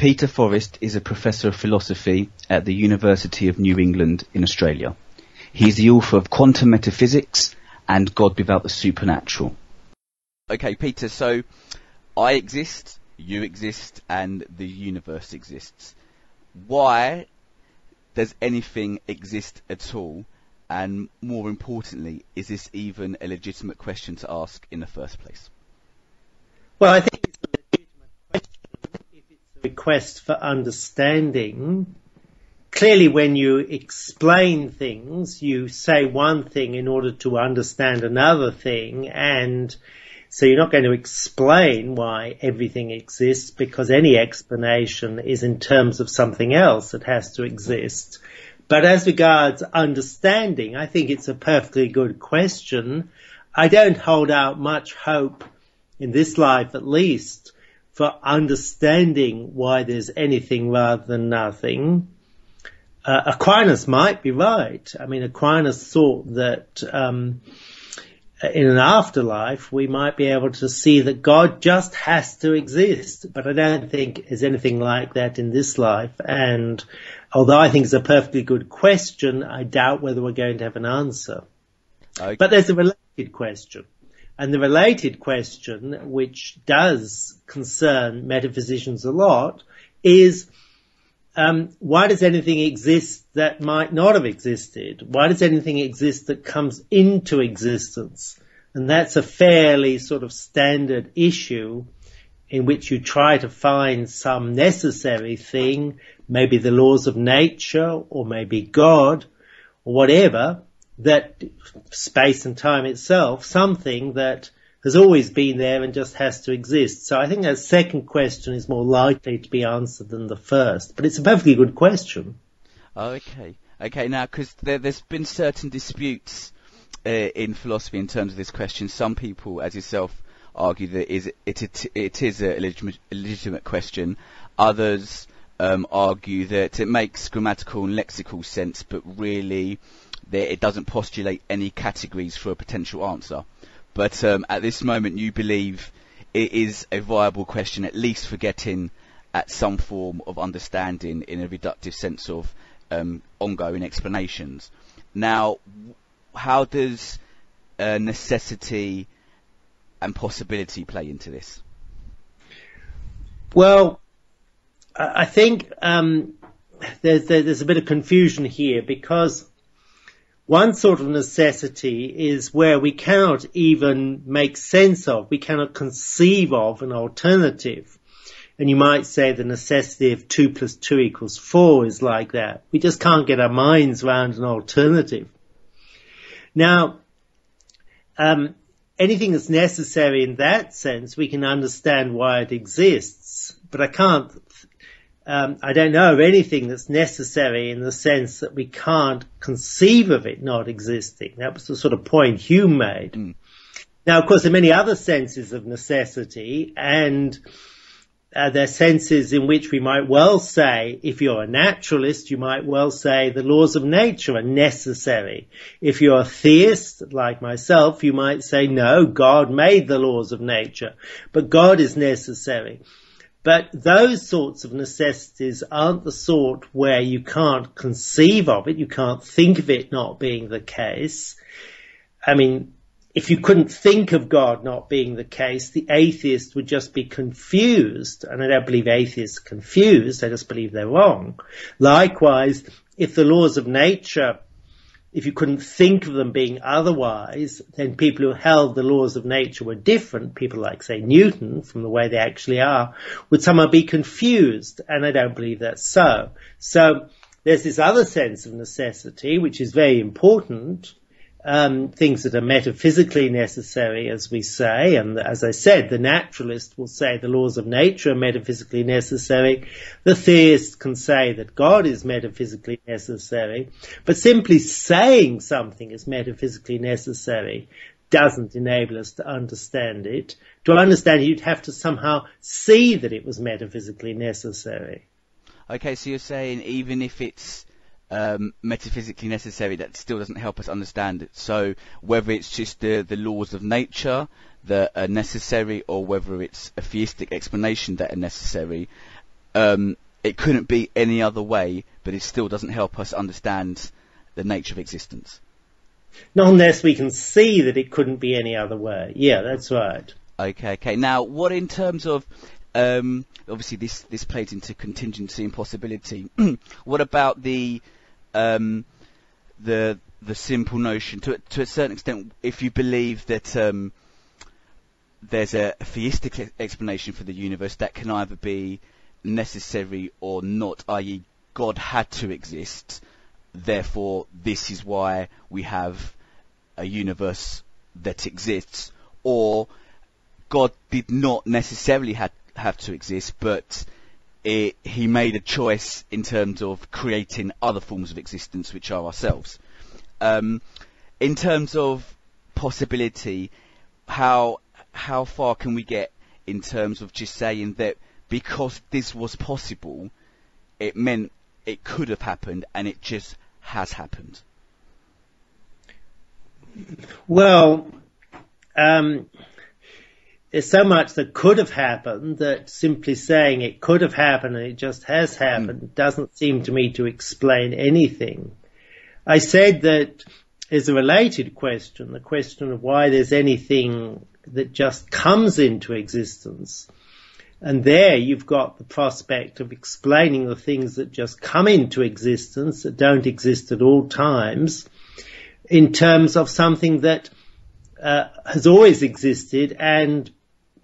Peter Forrest is a professor of philosophy at the University of New England in Australia. He's the author of Quantum Metaphysics and God Without the Supernatural. Okay, Peter, so I exist, you exist, and the universe exists. Why does anything exist at all? And more importantly, is this even a legitimate question to ask in the first place? Well, I think it's a legitimate question if it's a request for understanding. Clearly, when you explain things, you say one thing in order to understand another thing, and so you're not going to explain why everything exists, because any explanation is in terms of something else that has to exist. But as regards understanding, I think it's a perfectly good question. I don't hold out much hope, in this life at least, for understanding why there's anything rather than nothing. Aquinas might be right. I mean, Aquinas thought that in an afterlife we might be able to see that God just has to exist. But I don't think there's anything like that in this life. And although I think it's a perfectly good question, I doubt whether we're going to have an answer. Okay. But there's a related question. And the related question, which does concern metaphysicians a lot, is why does anything exist that might not have existed? Why does anything exist that comes into existence? And that's a fairly sort of standard issue in which you try to find some necessary thing, maybe the laws of nature or maybe God or whatever, that space and time itself, something that has always been there and just has to exist. So I think that second question is more likely to be answered than the first. But it's a perfectly good question. Okay, now, because there's been certain disputes in philosophy in terms of this question. Some people, as yourself, argue that it is a legitimate question. Others argue that it makes grammatical and lexical sense, but really it doesn't postulate any categories for a potential answer. But at this moment, you believe it is a viable question, at least for getting at some form of understanding in a reductive sense of ongoing explanations. Now, how does necessity and possibility play into this? Well, I think there's a bit of confusion here, because one sort of necessity is where we cannot even make sense of, we cannot conceive of an alternative. And you might say the necessity of 2 + 2 = 4 is like that. We just can't get our minds around an alternative. Now, anything that's necessary in that sense, we can understand why it exists. But I don't know of anything that's necessary in the sense that we can't conceive of it not existing. That was the sort of point Hume made. Mm. Now, of course, there are many other senses of necessity, and there are senses in which we might well say, if you're a naturalist, you might well say the laws of nature are necessary. If you're a theist, like myself, you might say, no, God made the laws of nature, but God is necessary. But those sorts of necessities aren't the sort where you can't conceive of it, you can't think of it not being the case. I mean, if you couldn't think of God not being the case, the atheist would just be confused. And I don't believe atheists are confused, I just believe they're wrong. Likewise, if the laws of nature, if you couldn't think of them being otherwise, then people who held the laws of nature were different, people like, say, Newton, from the way they actually are, would somehow be confused. And I don't believe that's so. So there's this other sense of necessity, which is very important, things that are metaphysically necessary, as we say. And as I said, the naturalist will say the laws of nature are metaphysically necessary. The theist can say that God is metaphysically necessary. But simply saying something is metaphysically necessary doesn't enable us to understand it. To understand it, you'd have to somehow see that it was metaphysically necessary. Okay, so you're saying even if it's metaphysically necessary, that still doesn't help us understand it. So whether it's just the laws of nature that are necessary, or whether it's a theistic explanation that are necessary, it couldn't be any other way, but it still doesn't help us understand the nature of existence. Not unless we can see that it couldn't be any other way. Yeah, that's right. Okay. Now, what in terms of obviously this plays into contingency and possibility. What about the simple notion, to a certain extent, if you believe that there's a theistic explanation for the universe that can either be necessary or not, i.e. God had to exist, therefore this is why we have a universe that exists, or God did not necessarily have to exist, but he made a choice in terms of creating other forms of existence, which are ourselves. In terms of possibility, how far can we get in terms of just saying that because this was possible, it meant it could have happened and it just has happened? Well, there's so much that could have happened that simply saying it could have happened and it just has happened doesn't seem to me to explain anything. I said that there's a related question, the question of why there's anything that just comes into existence. And there you've got the prospect of explaining the things that just come into existence, that don't exist at all times, in terms of something that has always existed and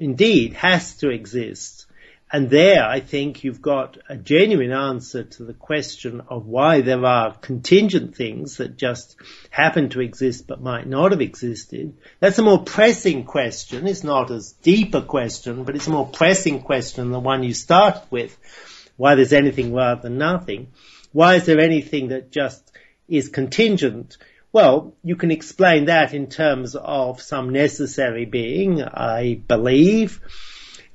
indeed has to exist. And there I think you've got a genuine answer to the question of why there are contingent things that just happen to exist but might not have existed. That's a more pressing question. It's not as deep a question, but it's a more pressing question than the one you started with, why there's anything rather than nothing. Why is there anything that just is contingent? Well, you can explain that in terms of some necessary being, I believe.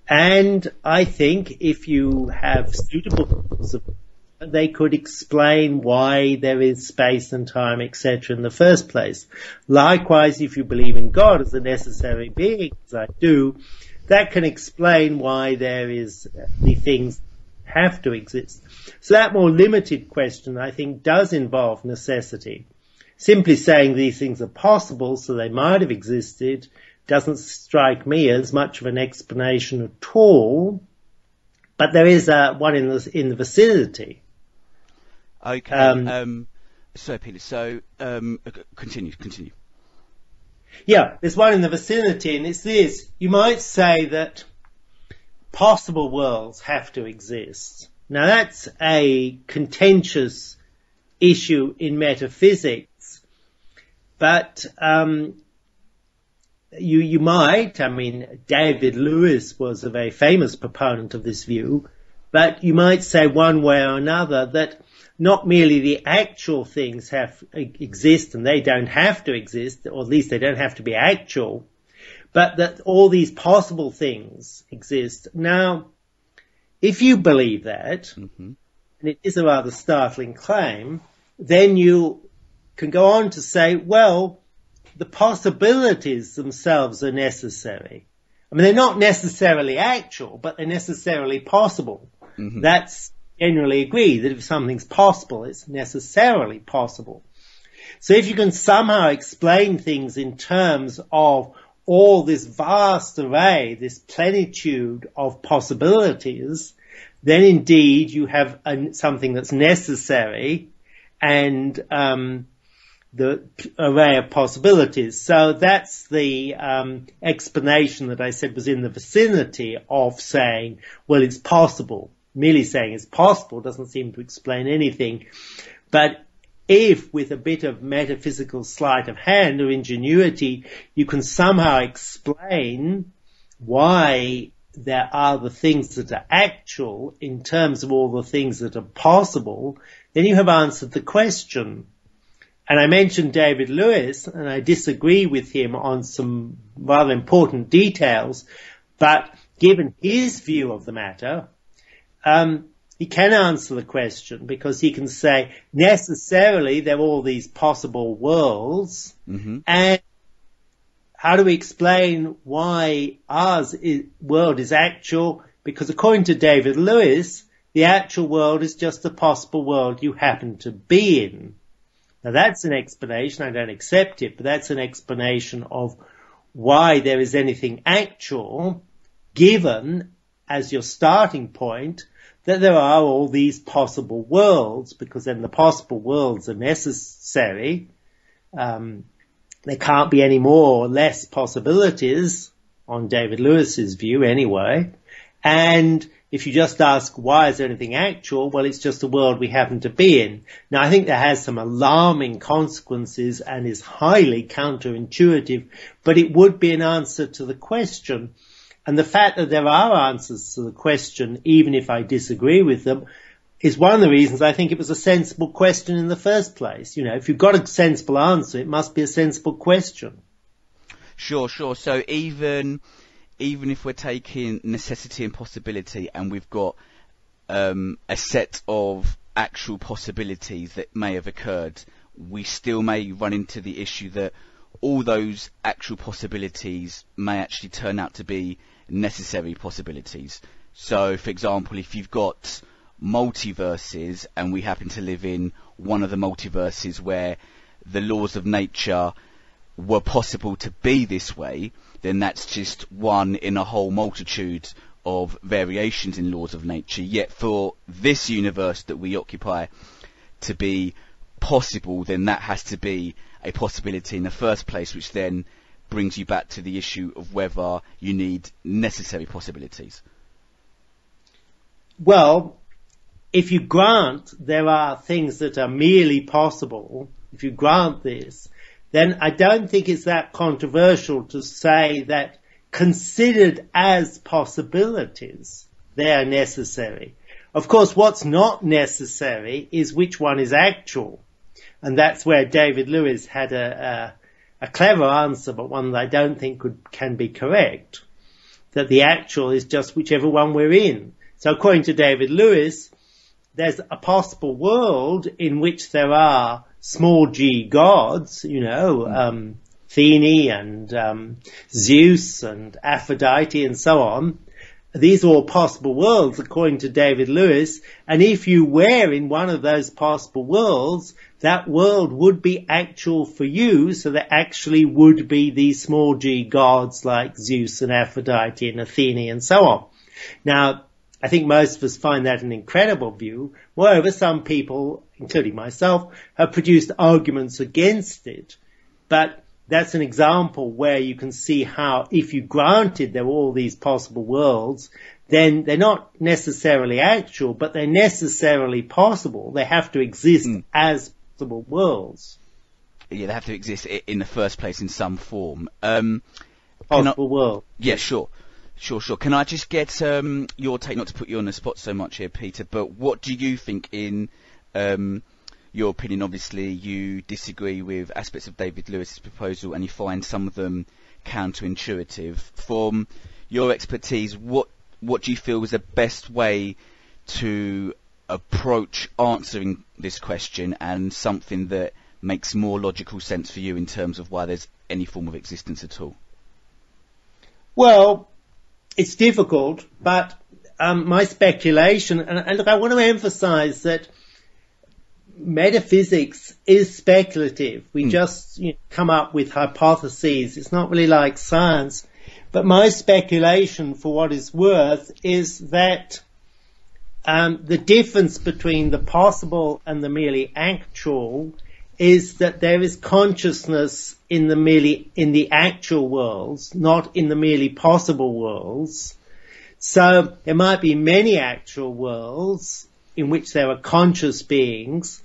And I think if you have suitable rules, they could explain why there is space and time, etc. in the first place. Likewise, if you believe in God as a necessary being, as I do, that can explain why there is the things have to exist. So that more limited question, I think, does involve necessity. Simply saying these things are possible, so they might have existed, doesn't strike me as much of an explanation at all, but there is one in the vicinity. Okay. So, Peter, continue. Yeah, there's one in the vicinity, and it's this. You might say that possible worlds have to exist. Now, that's a contentious issue in metaphysics, but you might, David Lewis was a very famous proponent of this view, but you might say one way or another that not merely the actual things exist and they don't have to exist, or at least they don't have to be actual, but that all these possible things exist. Now, if you believe that, and it is a rather startling claim, then you can go on to say, well, the possibilities themselves are necessary. They're not necessarily actual, but they're necessarily possible. That's generally agreed, that if something's possible, it's necessarily possible. So if you can somehow explain things in terms of all this vast array, this plenitude of possibilities, then indeed you have something that's necessary and the array of possibilities. So that's the explanation that I said was in the vicinity of saying, well, it's possible. Merely saying it's possible doesn't seem to explain anything. But if, with a bit of metaphysical sleight of hand or ingenuity, you can somehow explain why there are the things that are actual in terms of all the things that are possible, then you have answered the question. And I mentioned David Lewis, and I disagree with him on some rather important details, but given his view of the matter, he can answer the question, because he can say necessarily there are all these possible worlds, and how do we explain why world is actual? Because according to David Lewis, the actual world is just a possible world you happen to be in. Now that's an explanation, I don't accept it, but that's an explanation of why there is anything actual, given as your starting point that there are all these possible worlds, because then the possible worlds are necessary. There can't be any more or less possibilities, on David Lewis's view anyway. And if you just ask, why is there anything actual? Well, it's just a world we happen to be in. Now, I think that has some alarming consequences and is highly counterintuitive, but it would be an answer to the question. And the fact that there are answers to the question, even if I disagree with them, is one of the reasons I think it was a sensible question in the first place. You know, if you've got a sensible answer, it must be a sensible question. Sure. So even if we're taking necessity and possibility, and we've got a set of actual possibilities that may have occurred, we still may run into the issue that all those actual possibilities may actually turn out to be necessary possibilities. So, for example, if you've got multiverses and we happen to live in one of the multiverses where the laws of nature were possible to be this way, then that's just one in a whole multitude of variations in laws of nature. Yet for this universe that we occupy to be possible, then that has to be a possibility in the first place, which then brings you back to the issue of whether you need necessary possibilities. Well, if you grant there are things that are merely possible, if you grant this, then I don't think it's that controversial to say that considered as possibilities, they are necessary. Of course, what's not necessary is which one is actual. And that's where David Lewis had a clever answer, but one that I don't think can be correct, that the actual is just whichever one we're in. So according to David Lewis, there's a possible world in which there are small g gods, you know, Athene and Zeus and Aphrodite and so on. These are all possible worlds according to David Lewis, and if you were in one of those possible worlds, that world would be actual for you, so there actually would be these small g gods like Zeus and Aphrodite and Athene and so on. Now, I think most of us find that an incredible view. Moreover, some people, including myself, have produced arguments against it. But that's an example where you can see how, if you granted there were all these possible worlds, then they're not necessarily actual, but they're necessarily possible. They have to exist as possible worlds. Yeah, they have to exist in the first place in some form. Possible world. Yeah, sure. Can I just get your take, not to put you on the spot so much here, Peter, but what do you think in your opinion? Obviously, you disagree with aspects of David Lewis's proposal and you find some of them counterintuitive. From your expertise, what do you feel is the best way to approach answering this question, and something that makes more logical sense for you in terms of why there's any form of existence at all? Well, it's difficult, but my speculation, and look, I want to emphasize that metaphysics is speculative. We just come up with hypotheses. It's not really like science. But my speculation, for what it's worth, is that the difference between the possible and the merely actual is that there is consciousness in the actual worlds, not in the merely possible worlds. So there might be many actual worlds in which there are conscious beings.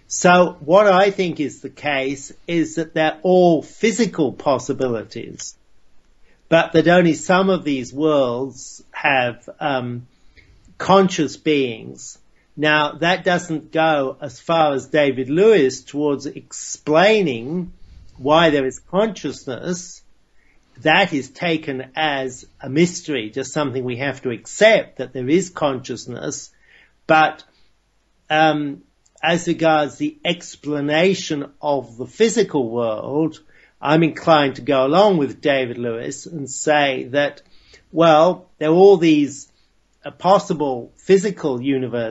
So what I think is the case is that they're all physical possibilities, but that only some of these worlds have conscious beings. Now, that doesn't go as far as David Lewis towards explaining why there is consciousnness. That is taken as a mystery, just something we have to accept, that there is consciousness. But as regards the explanation of the physical world, I'm inclined to go along with David Lewis and say that, well, there are all these a possible physical universe